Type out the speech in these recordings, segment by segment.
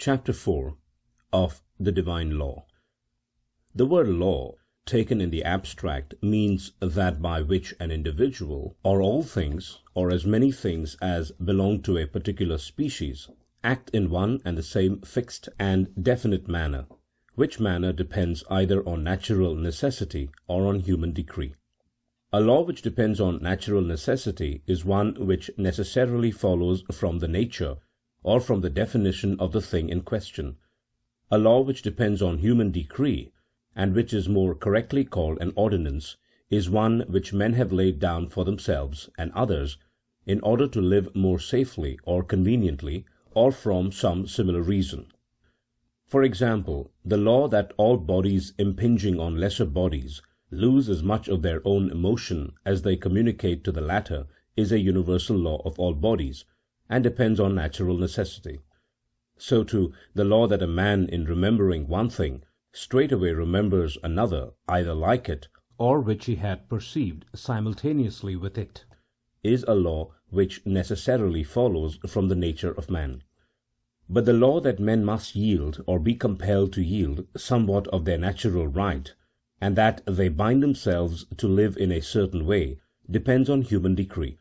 Chapter 4 of the Divine Law. The word law, taken in the abstract, means that by which an individual, or all things, or as many things as belong to a particular species, act in one and the same fixed and definite manner, which manner depends either on natural necessity or on human decree. A law which depends on natural necessity is one which necessarily follows from the nature or from the definition of the thing in question. A law which depends on human decree, and which is more correctly called an ordinance, is one which men have laid down for themselves and others, in order to live more safely or conveniently, or from some similar reason. For example, the law that all bodies impinging on lesser bodies lose as much of their own motion as they communicate to the latter is a universal law of all bodies, and depends on natural necessity. So too the law that a man in remembering one thing straightway remembers another either like it, or which he had perceived simultaneously with it, is a law which necessarily follows from the nature of man. But the law that men must yield or be compelled to yield somewhat of their natural right, and that they bind themselves to live in a certain way, depends on human decree.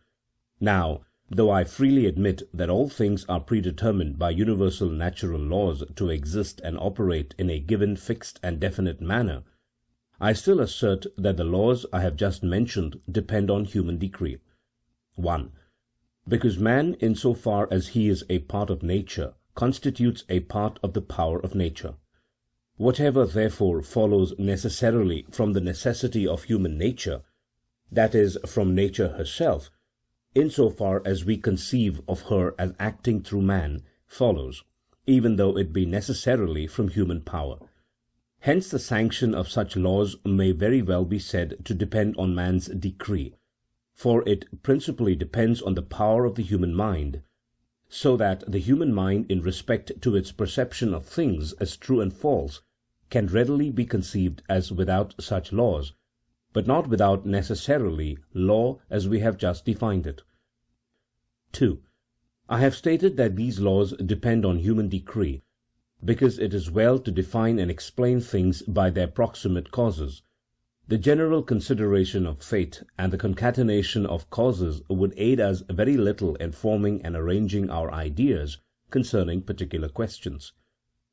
Now, though I freely admit that all things are predetermined by universal natural laws to exist and operate in a given fixed and definite manner, I still assert that the laws I have just mentioned depend on human decree. 1. Because man, in so far as he is a part of nature, constitutes a part of the power of nature. Whatever, therefore, follows necessarily from the necessity of human nature, that is, from nature herself, in so far as we conceive of her as acting through man, follows, even though it be necessarily from human power. Hence the sanction of such laws may very well be said to depend on man's decree, for it principally depends on the power of the human mind, so that the human mind in respect to its perception of things as true and false can readily be conceived as without such laws, but not without necessarily law as we have just defined it. 2. I have stated that these laws depend on human decree, because it is well to define and explain things by their proximate causes. The general consideration of fate and the concatenation of causes would aid us very little in forming and arranging our ideas concerning particular questions.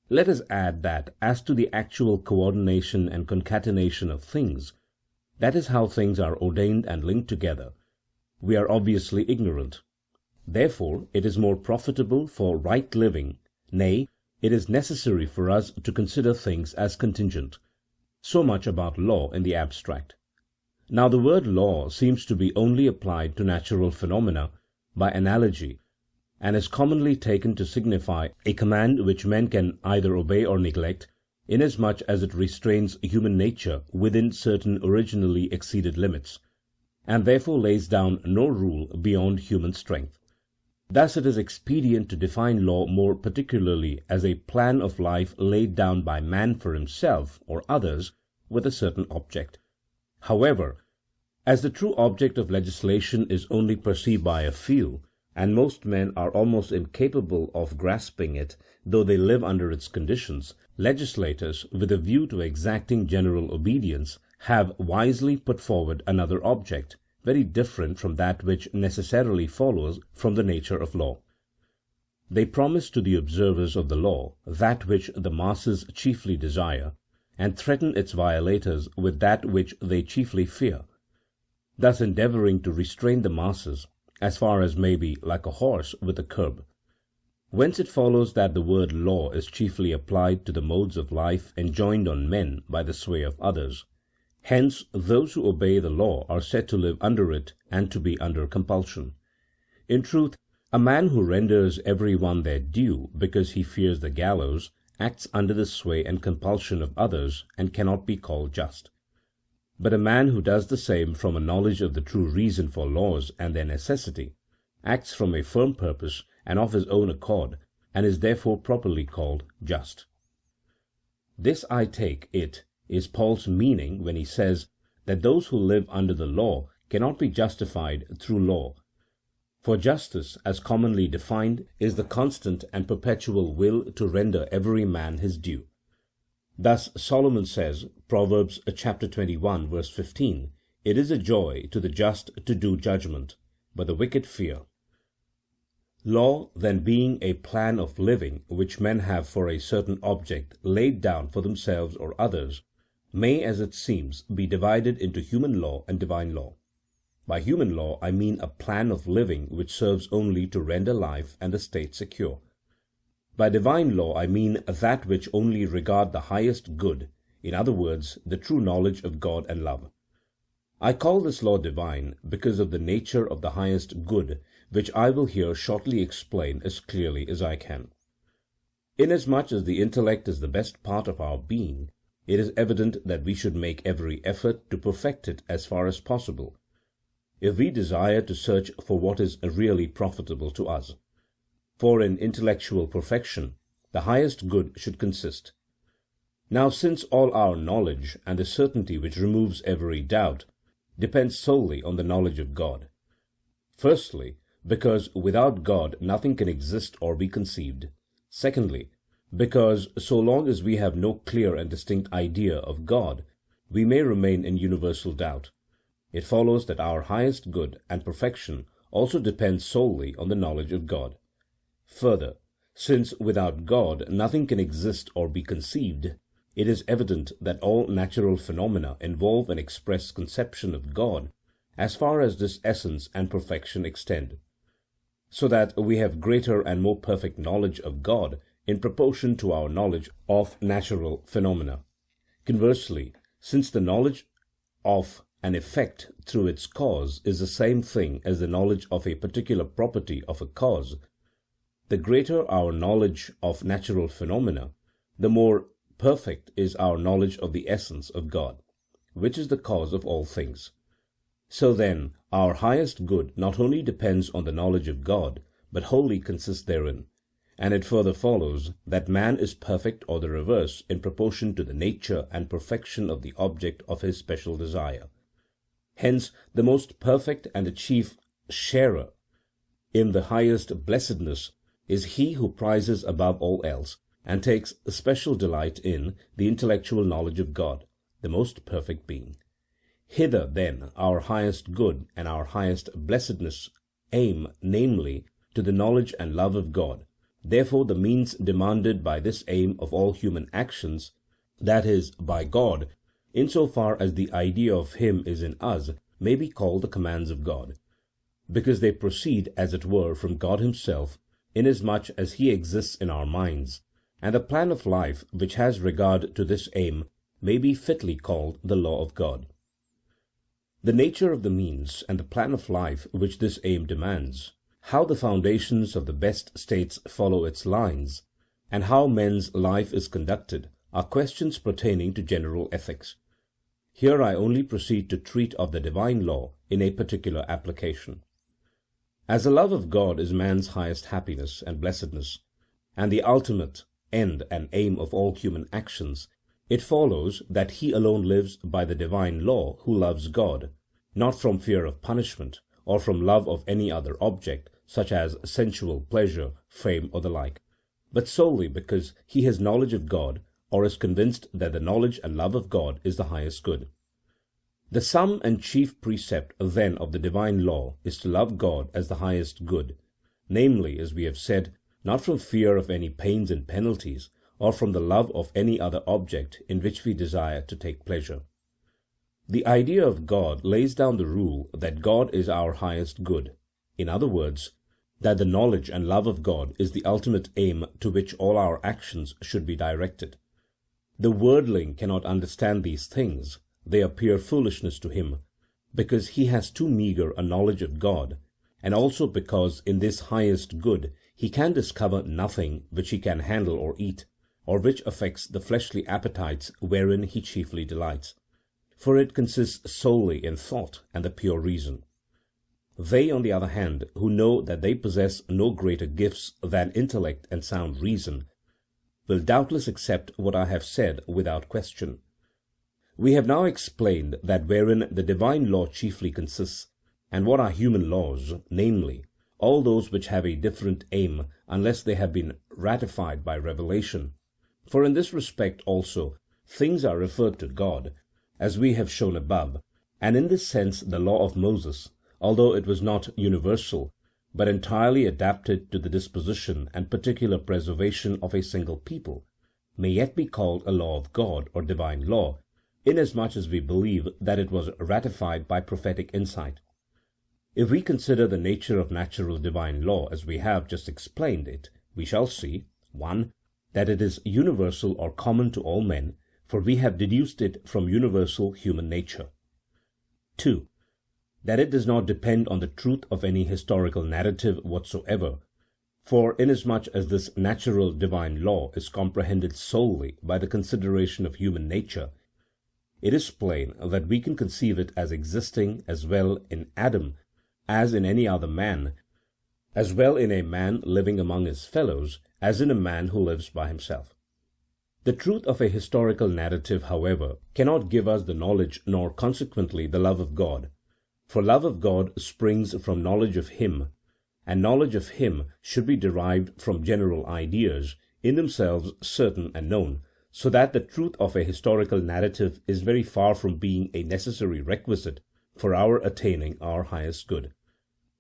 Let us add that as to the actual coordination and concatenation of things, that is how things are ordained and linked together, we are obviously ignorant. Therefore it is more profitable for right living, nay, it is necessary for us to consider things as contingent. So much about law in the abstract. Now the word law seems to be only applied to natural phenomena by analogy, and is commonly taken to signify a command which men can either obey or neglect, inasmuch as it restrains human nature within certain originally exceeded limits, and therefore lays down no rule beyond human strength. Thus it is expedient to define law more particularly as a plan of life laid down by man for himself or others with a certain object. However, as the true object of legislation is only perceived by a few, and most men are almost incapable of grasping it, though they live under its conditions, legislators, with a view to exacting general obedience, have wisely put forward another object, very different from that which necessarily follows from the nature of law. They promise to the observers of the law that which the masses chiefly desire, and threaten its violators with that which they chiefly fear, thus endeavouring to restrain the masses, as far as may be, like a horse with a curb. Whence it follows that the word law is chiefly applied to the modes of life enjoined on men by the sway of others. Hence those who obey the law are said to live under it and to be under compulsion. In truth, a man who renders every one their due because he fears the gallows acts under the sway and compulsion of others and cannot be called just. But a man who does the same from a knowledge of the true reason for laws and their necessity, acts from a firm purpose and of his own accord, and is therefore properly called just. This, I take it, is Paul's meaning when he says that those who live under the law cannot be justified through law. For justice, as commonly defined, is the constant and perpetual will to render every man his due. Thus Solomon says, Proverbs chapter 21, verse 15, "It is a joy to the just to do judgment, but the wicked fear." Law, then, being a plan of living which men have for a certain object laid down for themselves or others, may, as it seems, be divided into human law and divine law. By human law I mean a plan of living which serves only to render life and the state secure. By divine law I mean that which only regard the highest good, in other words, the true knowledge of God and love. I call this law divine because of the nature of the highest good, which I will here shortly explain as clearly as I can. Inasmuch as the intellect is the best part of our being, it is evident that we should make every effort to perfect it as far as possible, if we desire to search for what is really profitable to us. For in intellectual perfection the highest good should consist. Now, since all our knowledge, and the certainty which removes every doubt, depends solely on the knowledge of God. Firstly, because without God nothing can exist or be conceived. Secondly, because so long as we have no clear and distinct idea of God, we may remain in universal doubt. It follows that our highest good and perfection also depends solely on the knowledge of God. Further, since without God nothing can exist or be conceived, it is evident that all natural phenomena involve an express conception of God as far as this essence and perfection extend, so that we have greater and more perfect knowledge of God in proportion to our knowledge of natural phenomena. Conversely, since the knowledge of an effect through its cause is the same thing as the knowledge of a particular property of a cause, the greater our knowledge of natural phenomena, the more perfect is our knowledge of the essence of God, which is the cause of all things. So then, our highest good not only depends on the knowledge of God, but wholly consists therein, and it further follows that man is perfect or the reverse in proportion to the nature and perfection of the object of his special desire. Hence the most perfect and the chief sharer in the highest blessedness is he who prizes above all else, and takes special delight in, the intellectual knowledge of God, the most perfect being. Hither, then, our highest good and our highest blessedness aim, namely, to the knowledge and love of God. Therefore the means demanded by this aim of all human actions, that is, by God, in so far as the idea of him is in us, may be called the commands of God, because they proceed as it were from God himself, inasmuch as he exists in our minds, and the plan of life which has regard to this aim may be fitly called the law of God. The nature of the means and the plan of life which this aim demands, how the foundations of the best states follow its lines, and how men's life is conducted, are questions pertaining to general ethics. Here I only proceed to treat of the divine law in a particular application. As the love of God is man's highest happiness and blessedness, and the ultimate end and aim of all human actions, it follows that he alone lives by the divine law who loves God, not from fear of punishment, or from love of any other object, such as sensual pleasure, fame, or the like, but solely because he has knowledge of God, or is convinced that the knowledge and love of God is the highest good. The sum and chief precept, then, of the divine law is to love God as the highest good, namely, as we have said, not from fear of any pains and penalties, or from the love of any other object in which we desire to take pleasure. The idea of God lays down the rule that God is our highest good, in other words, that the knowledge and love of God is the ultimate aim to which all our actions should be directed. The worldling cannot understand these things, they appear foolishness to him, because he has too meagre a knowledge of God, and also because in this highest good he can discover nothing which he can handle or eat, or which affects the fleshly appetites wherein he chiefly delights, for it consists solely in thought and the pure reason. They, on the other hand, who know that they possess no greater gifts than intellect and sound reason, will doubtless accept what I have said without question. We have now explained that wherein the divine law chiefly consists, and what are human laws, namely, all those which have a different aim, unless they have been ratified by revelation. For in this respect also things are referred to God, as we have shown above, and in this sense the law of Moses, although it was not universal, but entirely adapted to the disposition and particular preservation of a single people, may yet be called a law of God or divine law, inasmuch as we believe that it was ratified by prophetic insight. If we consider the nature of natural divine law as we have just explained it, we shall see, 1. That it is universal or common to all men, for we have deduced it from universal human nature. 2. That it does not depend on the truth of any historical narrative whatsoever, for inasmuch as this natural divine law is comprehended solely by the consideration of human nature, it is plain that we can conceive it as existing as well in Adam as in any other man, as well in a man living among his fellows as in a man who lives by himself. The truth of a historical narrative, however, cannot give us the knowledge nor consequently the love of God, for love of God springs from knowledge of Him, and knowledge of Him should be derived from general ideas, in themselves certain and known, so that the truth of a historical narrative is very far from being a necessary requisite for our attaining our highest good.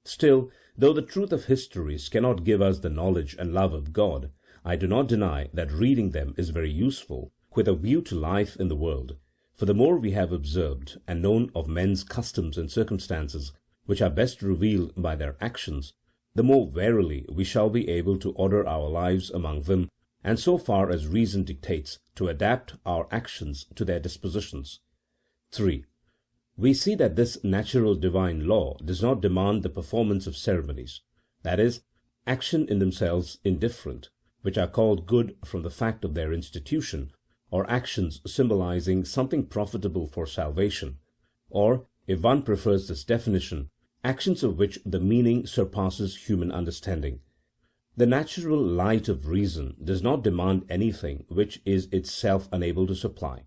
Still, though the truth of histories cannot give us the knowledge and love of God, I do not deny that reading them is very useful with a view to life in the world, for the more we have observed and known of men's customs and circumstances, which are best revealed by their actions, the more verily we shall be able to order our lives among them, and so far as reason dictates, to adapt our actions to their dispositions. 3. We see that this natural divine law does not demand the performance of ceremonies, that is, action in themselves indifferent, which are called good from the fact of their institution, or actions symbolizing something profitable for salvation, or, if one prefers this definition, actions of which the meaning surpasses human understanding. The natural light of reason does not demand anything which is itself unable to supply,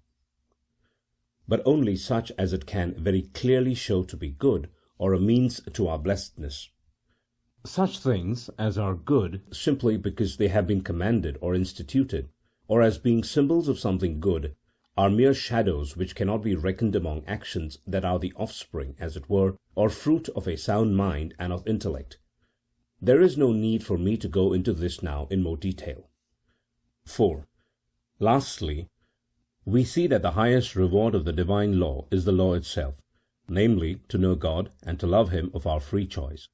but only such as it can very clearly show to be good, or a means to our blessedness. Such things as are good simply because they have been commanded or instituted, or as being symbols of something good, are mere shadows which cannot be reckoned among actions that are the offspring, as it were, or fruit of a sound mind and of intellect. There is no need for me to go into this now in more detail. 4. Lastly, we see that the highest reward of the divine law is the law itself, namely, to know God and to love Him of our free choice,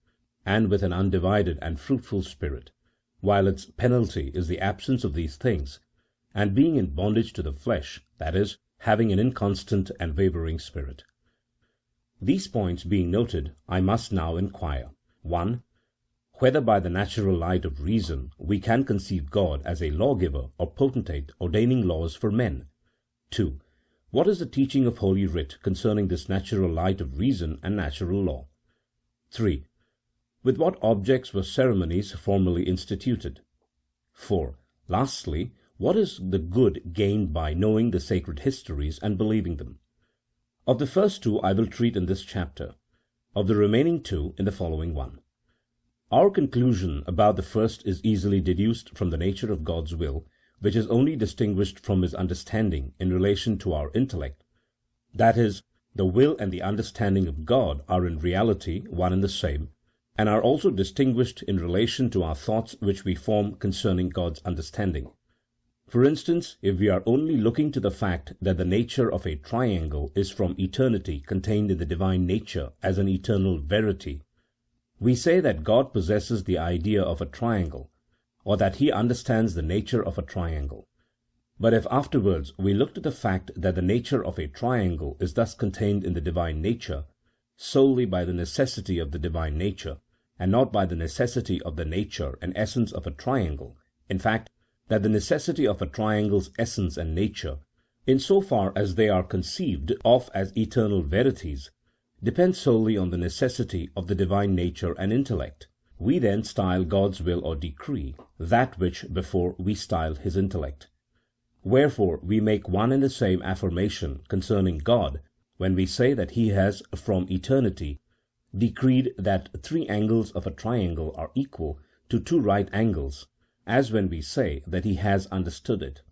and with an undivided and fruitful spirit, while its penalty is the absence of these things, and being in bondage to the flesh, that is, having an inconstant and wavering spirit. These points being noted, I must now inquire, 1. Whether by the natural light of reason we can conceive God as a lawgiver or potentate ordaining laws for men? 2. What is the teaching of Holy Writ concerning this natural light of reason and natural law? 3. With what objects were ceremonies formerly instituted? 4. Lastly, what is the good gained by knowing the sacred histories and believing them? Of the first two I will treat in this chapter, of the remaining two in the following one. Our conclusion about the first is easily deduced from the nature of God's will, which is only distinguished from His understanding in relation to our intellect. That is, the will and the understanding of God are in reality one and the same, and are also distinguished in relation to our thoughts which we form concerning God's understanding. For instance, if we are only looking to the fact that the nature of a triangle is from eternity contained in the divine nature as an eternal verity, we say that God possesses the idea of a triangle, or that He understands the nature of a triangle. But if afterwards we look to the fact that the nature of a triangle is thus contained in the divine nature, solely by the necessity of the divine nature, and not by the necessity of the nature and essence of a triangle, in fact, that the necessity of a triangle's essence and nature, in so far as they are conceived of as eternal verities, depends solely on the necessity of the divine nature and intellect, we then style God's will or decree that which before we styled His intellect. Wherefore we make one and the same affirmation concerning God when we say that He has from eternity decreed that 3 angles of a triangle are equal to 2 right angles, as when we say that he has understood it.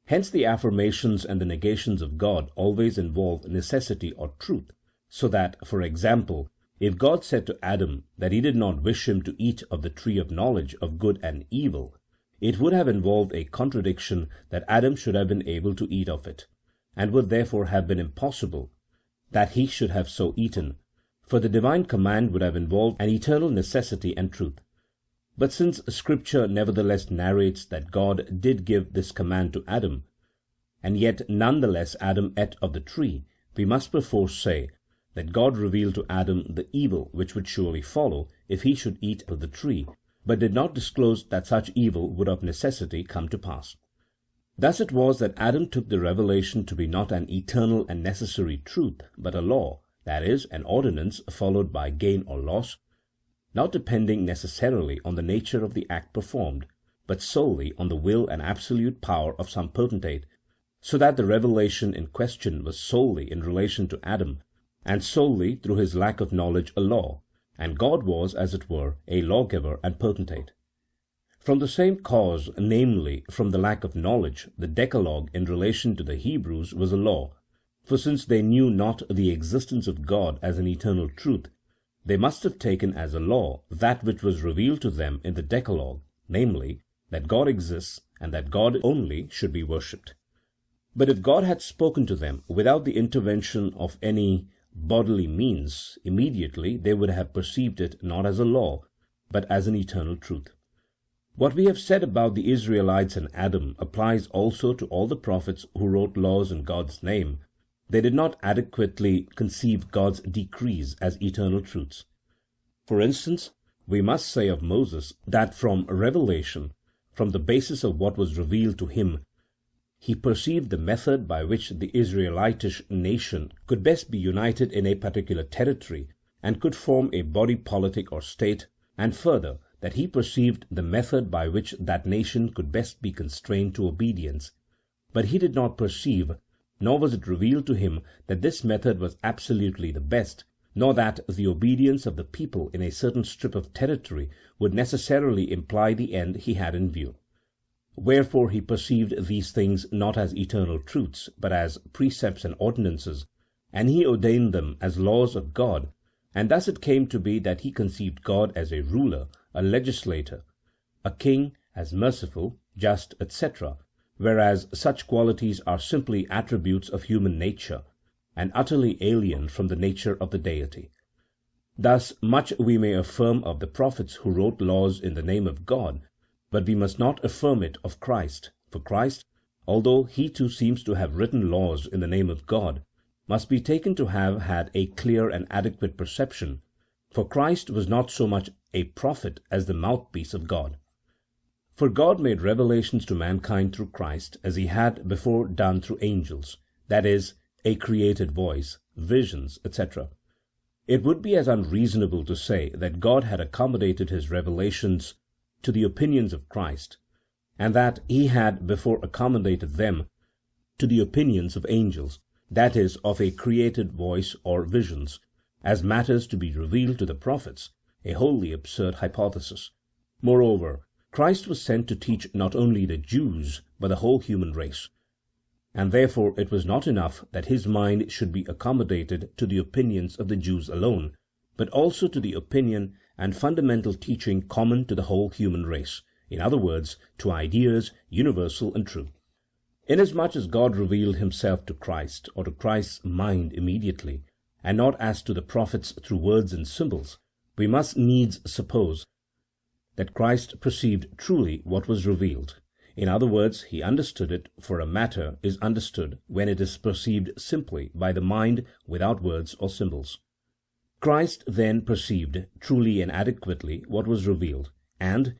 Hence the affirmations and the negations of God always involve necessity or truth, so that, for example, if God said to Adam that he did not wish him to eat of the tree of knowledge of good and evil, it would have involved a contradiction that Adam should have been able to eat of it, and would therefore have been impossible that he should have so eaten, for the divine command would have involved an eternal necessity and truth. But since Scripture nevertheless narrates that God did give this command to Adam, and yet none the less Adam ate of the tree, we must perforce say that God revealed to Adam the evil which would surely follow if he should eat of the tree, but did not disclose that such evil would of necessity come to pass. Thus it was that Adam took the revelation to be not an eternal and necessary truth, but a law, that is, an ordinance followed by gain or loss, not depending necessarily on the nature of the act performed, but solely on the will and absolute power of some potentate, so that the revelation in question was solely in relation to Adam, and solely through his lack of knowledge a law, and God was, as it were, a lawgiver and potentate. From the same cause, namely, from the lack of knowledge, the Decalogue in relation to the Hebrews was a law, for since they knew not the existence of God as an eternal truth, they must have taken as a law that which was revealed to them in the Decalogue, namely, that God exists, and that God only should be worshipped. But if God had spoken to them without the intervention of any bodily means, immediately they would have perceived it not as a law, but as an eternal truth. What we have said about the Israelites and Adam applies also to all the prophets who wrote laws in God's name. They did not adequately conceive God's decrees as eternal truths. For instance, we must say of Moses that from revelation, from the basis of what was revealed to him, he perceived the method by which the Israelitish nation could best be united in a particular territory, and could form a body politic or state, and further, that he perceived the method by which that nation could best be constrained to obedience. But he did not perceive, nor was it revealed to him that this method was absolutely the best, nor that the obedience of the people in a certain strip of territory would necessarily imply the end he had in view. Wherefore he perceived these things not as eternal truths, but as precepts and ordinances, and he ordained them as laws of God, and thus it came to be that he conceived God as a ruler, a legislator, a king, as merciful, just, etc., whereas such qualities are simply attributes of human nature, and utterly alien from the nature of the Deity. Thus much we may affirm of the prophets who wrote laws in the name of God, but we must not affirm it of Christ, for Christ, although he too seems to have written laws in the name of God, must be taken to have had a clear and adequate perception, for Christ was not so much a prophet as the mouthpiece of God. For God made revelations to mankind through Christ as he had before done through angels, that is, a created voice, visions, etc. It would be as unreasonable to say that God had accommodated his revelations to the opinions of Christ, and that he had before accommodated them to the opinions of angels, that is, of a created voice or visions, as matters to be revealed to the prophets, a wholly absurd hypothesis. Moreover, Christ was sent to teach not only the Jews, but the whole human race, and therefore it was not enough that his mind should be accommodated to the opinions of the Jews alone, but also to the opinion and fundamental teaching common to the whole human race, in other words, to ideas universal and true. Inasmuch as God revealed himself to Christ, or to Christ's mind immediately, and not as to the prophets through words and symbols, we must needs suppose that Christ perceived truly what was revealed. In other words, he understood it, for a matter is understood when it is perceived simply by the mind without words or symbols. Christ then perceived truly and adequately what was revealed, and,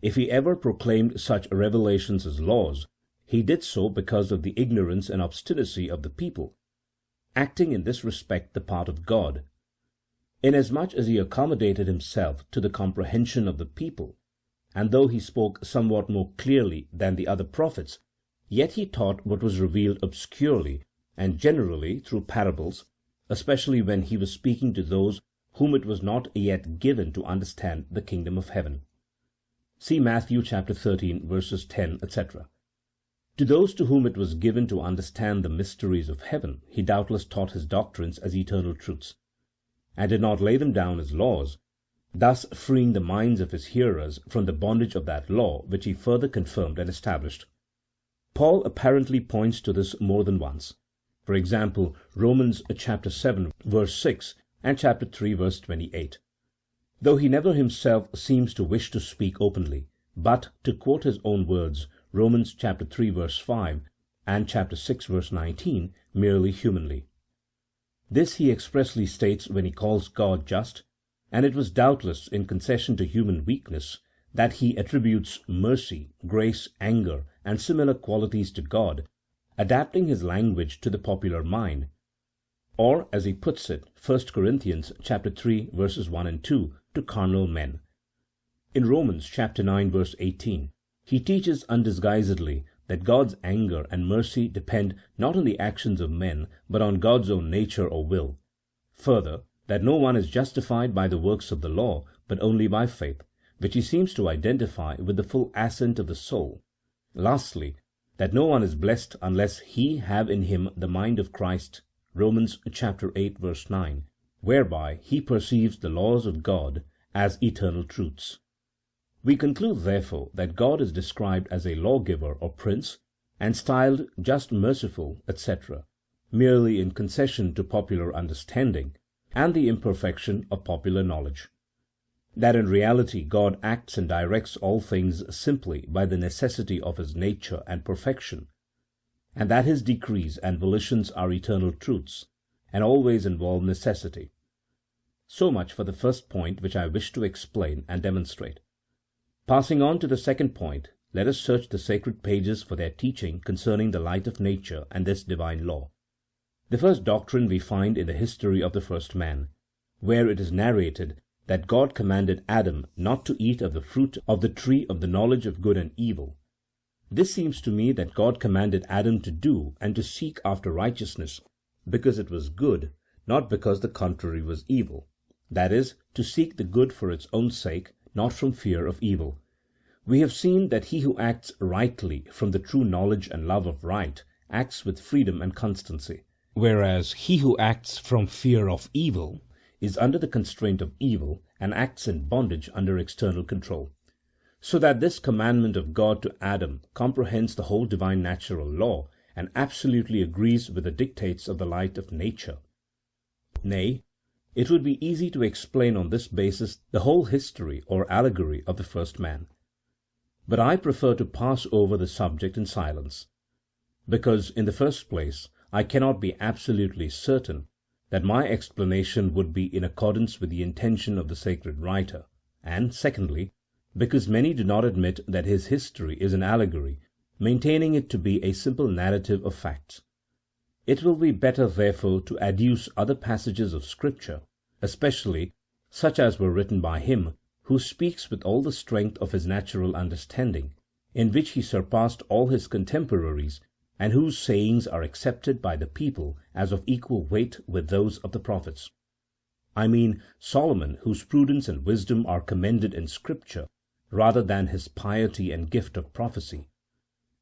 if he ever proclaimed such revelations as laws, he did so because of the ignorance and obstinacy of the people, acting in this respect the part of God. Inasmuch as he accommodated himself to the comprehension of the people, and though he spoke somewhat more clearly than the other prophets, yet he taught what was revealed obscurely and generally through parables, especially when he was speaking to those whom it was not yet given to understand the kingdom of heaven. See Matthew chapter 13, verses 10, etc. To those to whom it was given to understand the mysteries of heaven, he doubtless taught his doctrines as eternal truths, and did not lay them down as laws, thus freeing the minds of his hearers from the bondage of that law which he further confirmed and established. Paul apparently points to this more than once. For example, Romans chapter 7, verse 6, and chapter 3, verse 28. Though he never himself seems to wish to speak openly, but, to quote his own words, Romans chapter 3, verse 5, and chapter 6, verse 19, merely humanly. This he expressly states when he calls God just, and it was doubtless in concession to human weakness that he attributes mercy, grace, anger, and similar qualities to God, adapting his language to the popular mind, or, as he puts it, 1 Corinthians chapter 3, verses 1 and 2, to carnal men. In Romans chapter 9, verse 18, he teaches undisguisedly that God's anger and mercy depend not on the actions of men, but on God's own nature or will. Further, that no one is justified by the works of the law, but only by faith, which he seems to identify with the full assent of the soul. Lastly, that no one is blessed unless he have in him the mind of Christ, Romans chapter 8, verse 9, whereby he perceives the laws of God as eternal truths. We conclude, therefore, that God is described as a lawgiver or prince, and styled just, merciful, etc., merely in concession to popular understanding and the imperfection of popular knowledge. That in reality God acts and directs all things simply by the necessity of his nature and perfection, and that his decrees and volitions are eternal truths, and always involve necessity. So much for the first point which I wish to explain and demonstrate. Passing on to the second point, let us search the sacred pages for their teaching concerning the light of nature and this divine law. The first doctrine we find in the history of the first man, where it is narrated that God commanded Adam not to eat of the fruit of the tree of the knowledge of good and evil. This seems to me that God commanded Adam to do and to seek after righteousness because it was good, not because the contrary was evil, that is, to seek the good for its own sake, not from fear of evil. We have seen that he who acts rightly from the true knowledge and love of right acts with freedom and constancy, whereas he who acts from fear of evil is under the constraint of evil and acts in bondage under external control. So that this commandment of God to Adam comprehends the whole divine natural law and absolutely agrees with the dictates of the light of nature. Nay, it would be easy to explain on this basis the whole history or allegory of the first man. But I prefer to pass over the subject in silence, because, in the first place, I cannot be absolutely certain that my explanation would be in accordance with the intention of the sacred writer, and, secondly, because many do not admit that his history is an allegory, maintaining it to be a simple narrative of facts. It will be better, therefore, to adduce other passages of Scripture, especially such as were written by him who speaks with all the strength of his natural understanding, in which he surpassed all his contemporaries, and whose sayings are accepted by the people as of equal weight with those of the prophets. I mean Solomon, whose prudence and wisdom are commended in Scripture rather than his piety and gift of prophecy.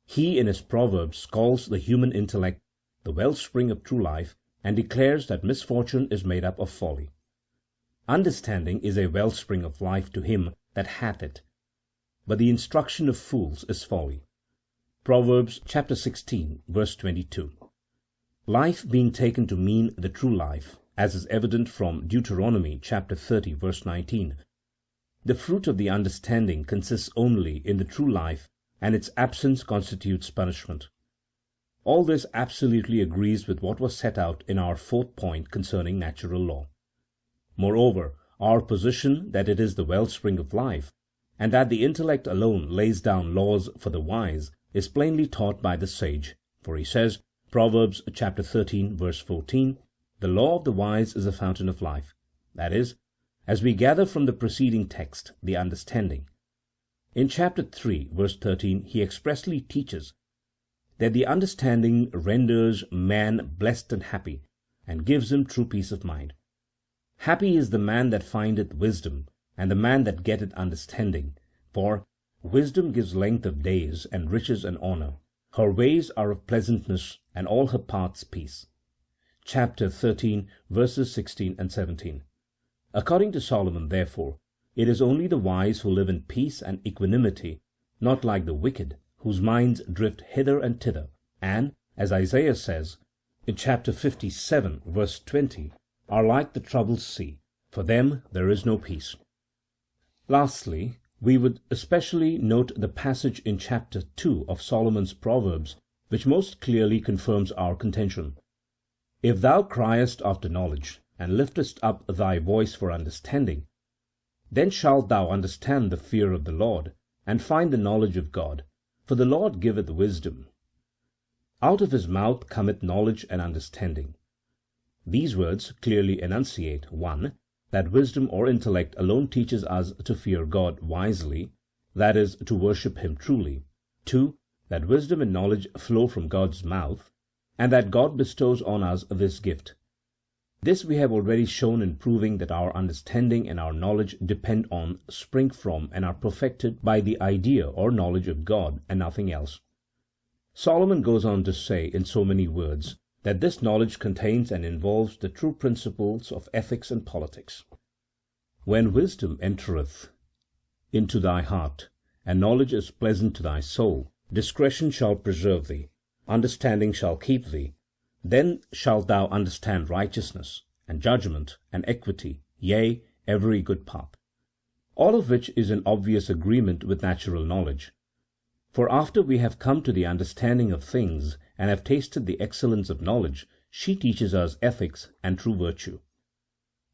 He in his Proverbs calls the human intellect the wellspring of true life, and declares that misfortune is made up of folly. Understanding is a wellspring of life to him that hath it, but the instruction of fools is folly. Proverbs chapter 16, verse 22. Life being taken to mean the true life, as is evident from Deuteronomy chapter 30, verse 19, the fruit of the understanding consists only in the true life, and its absence constitutes punishment. All this absolutely agrees with what was set out in our fourth point concerning natural law. Moreover, our position that it is the wellspring of life, and that the intellect alone lays down laws for the wise, is plainly taught by the sage, for he says, Proverbs chapter 13, verse 14, "The law of the wise is a fountain of life," that is, as we gather from the preceding text, the understanding. In chapter 3, verse 13, he expressly teaches that the understanding renders man blessed and happy, and gives him true peace of mind. Happy is the man that findeth wisdom, and the man that getteth understanding, for wisdom gives length of days, and riches and honour. Her ways are of pleasantness, and all her paths peace. Chapter 13, verses 16 and 17. According to Solomon, therefore, it is only the wise who live in peace and equanimity, not like the wicked, whose minds drift hither and thither, and, as Isaiah says, in chapter 57, verse 20, are like the troubled sea, for them there is no peace. Lastly, we would especially note the passage in chapter 2 of Solomon's Proverbs, which most clearly confirms our contention. If thou criest after knowledge, and liftest up thy voice for understanding, then shalt thou understand the fear of the Lord, and find the knowledge of God, for the Lord giveth wisdom. Out of his mouth cometh knowledge and understanding. These words clearly enunciate: 1. That wisdom or intellect alone teaches us to fear God wisely, that is, to worship Him truly. 2. That wisdom and knowledge flow from God's mouth, and that God bestows on us this gift. This we have already shown in proving that our understanding and our knowledge depend on, spring from, and are perfected by the idea or knowledge of God, and nothing else. Solomon goes on to say in so many words that this knowledge contains and involves the true principles of ethics and politics. When wisdom entereth into thy heart, and knowledge is pleasant to thy soul, discretion shall preserve thee, understanding shall keep thee, then shalt thou understand righteousness, and judgment, and equity, yea, every good path. All of which is in obvious agreement with natural knowledge. For after we have come to the understanding of things, and have tasted the excellence of knowledge, she teaches us ethics and true virtue.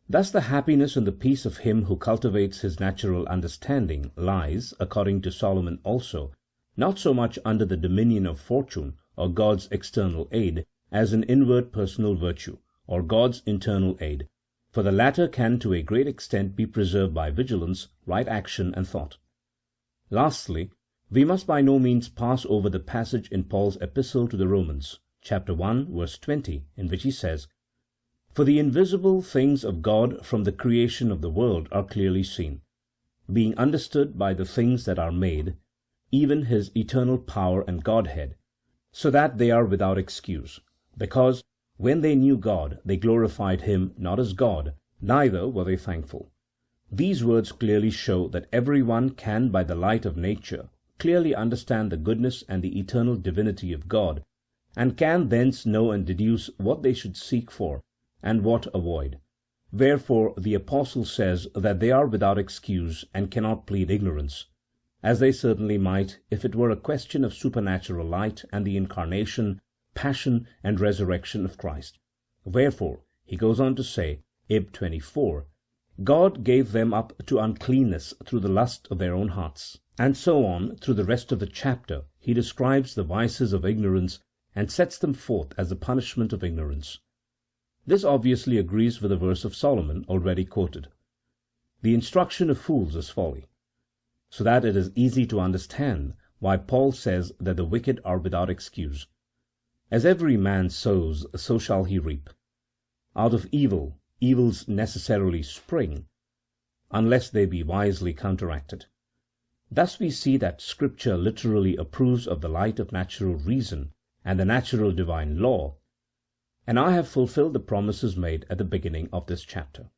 Thus the happiness and the peace of him who cultivates his natural understanding lies, according to Solomon also, not so much under the dominion of fortune or God's external aid, as in inward personal virtue, or God's internal aid, for the latter can to a great extent be preserved by vigilance, right action, and thought. Lastly, we must by no means pass over the passage in Paul's epistle to the Romans, chapter 1, verse 20, in which he says: For the invisible things of God from the creation of the world are clearly seen, being understood by the things that are made, even his eternal power and Godhead, so that they are without excuse, because when they knew God, they glorified him not as God, neither were they thankful. These words clearly show that every one can by the light of nature clearly understand the goodness and the eternal divinity of God, and can thence know and deduce what they should seek for, and what avoid. Wherefore the Apostle says that they are without excuse and cannot plead ignorance, as they certainly might if it were a question of supernatural light and the incarnation, passion, and resurrection of Christ. Wherefore he goes on to say, Ib 24, God gave them up to uncleanness through the lust of their own hearts. And so on through the rest of the chapter he describes the vices of ignorance and sets them forth as the punishment of ignorance. This obviously agrees with the verse of Solomon already quoted: The instruction of fools is folly, so that it is easy to understand why Paul says that the wicked are without excuse. As every man sows, so shall he reap. Out of evil, evils necessarily spring, unless they be wisely counteracted. Thus we see that Scripture literally approves of the light of natural reason and the natural divine law, and I have fulfilled the promises made at the beginning of this chapter.